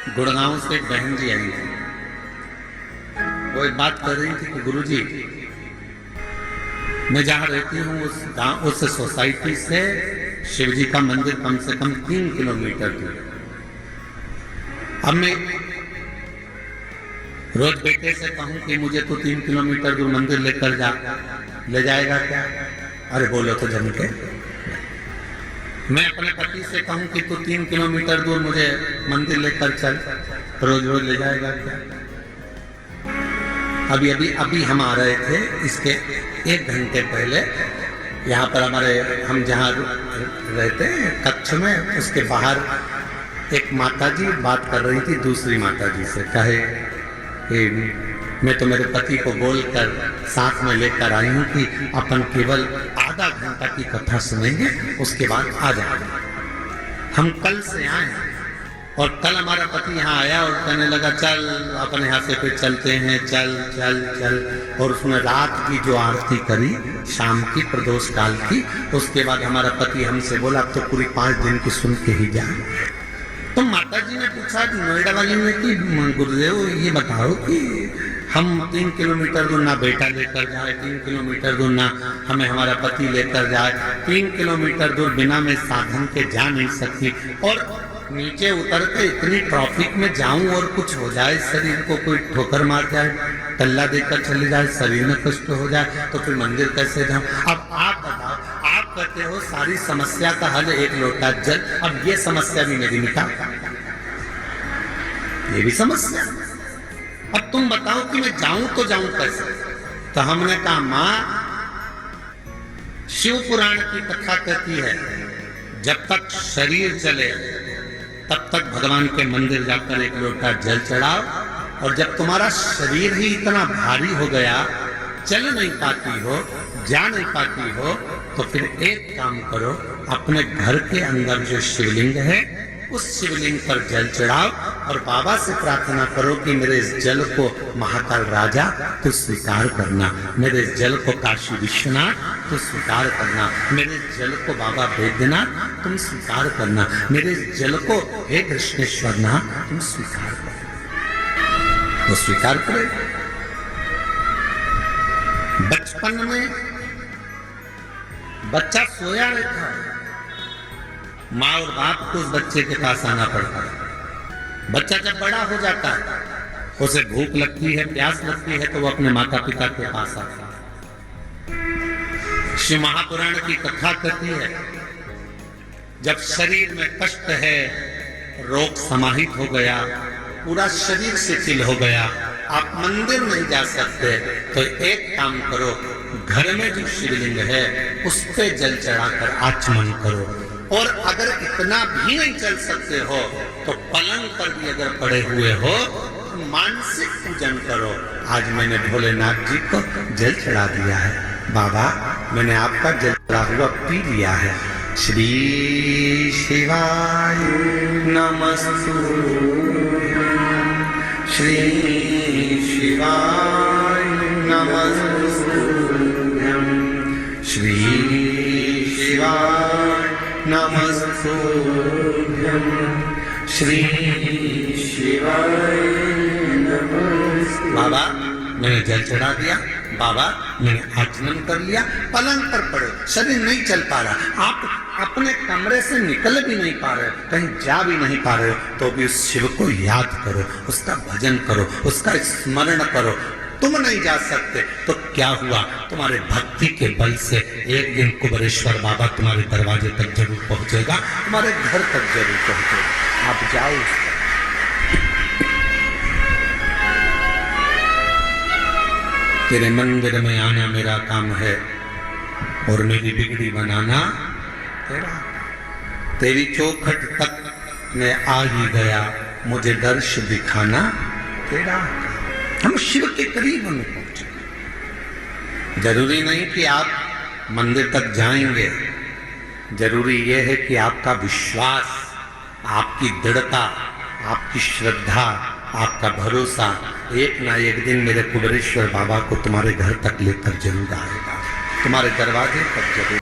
गुड़गांव से एक बहन जी आई थी। वो एक बात कर रही थी कि गुरुजी, मैं जहाँ रहती हूँ उस गांव, उस सोसाइटी से शिव जी का मंदिर कम से कम 3 किलोमीटर दूर। अब मैं रोज बेटे से कहूँ कि मुझे तो 3 किलोमीटर दूर मंदिर लेकर जा, ले जाएगा क्या? अरे बोलो तो जम के। मैं अपने पति से कहूँ कि तू 3 किलोमीटर दूर मुझे मंदिर लेकर चल, रोज रोज ले जाएगा क्या? अभी हम आ रहे थे, इसके 1 घंटे पहले यहाँ पर हमारे, हम जहाँ रहते हैं कच्छ में, उसके बाहर एक माताजी बात कर रही थी दूसरी माताजी से। कहे कि मैं तो मेरे पति को बोलकर साथ में लेकर आई हूँ कि अपन केवल आधा घंटा की कथा सुनेंगे, उसके बाद आ जाएंगे। हम कल से आए हैं और कल हमारा पति यहाँ आया और कहने लगा चल अपन यहाँ से फिर चलते हैं, चल चल चल। और उसने रात की जो आरती करी शाम की प्रदोष काल की, उसके बाद हमारा पति हमसे बोला अब तो पूरी 5 दिन की सुन के ही जाए। तो माता जी ने पूछा नोएडा वाली ने कि गुरुदेव ये बताओ कि हम 3 किलोमीटर दूर ना बेटा लेकर जाए, 3 किलोमीटर दूर ना हमें हमारा पति लेकर जाए, 3 किलोमीटर दूर बिना मैं साधन के जा नहीं सकती, और नीचे उतर के इतनी ट्रैफिक में जाऊं और कुछ हो जाए, शरीर को कोई ठोकर मार जाए, टल्ला देकर चले जाए, शरीर में कष्ट हो जाए, तो फिर मंदिर कैसे जाऊं? अब आप बताओ, आप कहते हो सारी समस्या का हल 1 लोटा जल। अब ये समस्या भी मेरी मिटा, ये भी समस्या। अब तुम बताओ कि मैं जाऊं तो जाऊं कैसे? तो हमने कहा मां, शिव पुराण की कथा कहती है जब तक शरीर चले तब तक भगवान के मंदिर जाकर 1 लोटा जल चढ़ाओ, और जब तुम्हारा शरीर ही इतना भारी हो गया, चल नहीं पाती हो, जा नहीं पाती हो, तो फिर एक काम करो, अपने घर के अंदर जो शिवलिंग है उस शिवलिंग पर जल चढ़ाओ और बाबा से प्रार्थना करो कि मेरे इस जल को महाकाल राजा तू स्वीकार करना, मेरे इस जल को काशी विश्वनाथ तू स्वीकार करना, मेरे इस जल को बाबा वैद्यनाथ तुम स्वीकार करना, मेरे इस जल को हे कृष्णेश्वर नाथ तुम स्वीकार करो। वो स्वीकार करे। बचपन में बच्चा सोया रहता है, माँ और बाप को उस बच्चे के पास आना पड़ता है। बच्चा जब बड़ा हो जाता है, उसे भूख लगती है, प्यास लगती है, तो वो अपने माता पिता के पास आता है। शिव महापुराण की कथा कहती है जब शरीर में कष्ट है, रोग समाहित हो गया, पूरा शरीर शिथिल हो गया, आप मंदिर नहीं जा सकते, तो एक काम करो, घर में जो शिवलिंग है उस पे जल चढ़ाकर आचमन करो, और अगर इतना भी नहीं चल सकते हो तो पलंग पर भी अगर पड़े हुए हो तो मानसिक पूजन करो। आज मैंने भोलेनाथ जी को जल चढ़ा दिया है, बाबा मैंने आपका जल चढ़ा हुआ पी लिया है। श्री शिवाय नमस्तुभ्यं, श्री शिवाय नमस्तुभ्यं, श्री शिवाय नमस्तुभ्यं, श्री शिवाय नमस्तुभ्यं। बाबा मैंने जल चढ़ा दिया, बाबा मैंने आचमन कर लिया, पलंग पर पड़े, शरीर नहीं चल पा रहा, आप अपने कमरे से निकल भी नहीं पा रहे, कहीं जा भी नहीं पा रहे हो, तो भी उस शिव को याद करो, उसका भजन करो, उसका स्मरण करो। तुम नहीं जा सकते तो क्या हुआ, तुम्हारे भक्ति के बल से एक दिन कुबेरेश्वर बाबा तुम्हारे दरवाजे तक जरूर पहुंचेगा, तुम्हारे घर तक जरूर पहुंचेगा। आप जाओ। तेरे मंदिर में आना मेरा काम है और मेरी बिगड़ी बनाना तेरा। तेरी चौखट तक मैं आ ही गया, मुझे दर्श दिखाना तेरा। हम शिव के करीब हमें पहुंचे। जरूरी नहीं कि आप मंदिर तक जाएंगे, जरूरी यह है कि आपका विश्वास, आपकी दृढ़ता, आपकी श्रद्धा, आपका भरोसा एक ना एक दिन मेरे कुबेरेश्वर बाबा को तुम्हारे घर तक लेकर जरूर आएगा, तुम्हारे दरवाजे तक जरूर।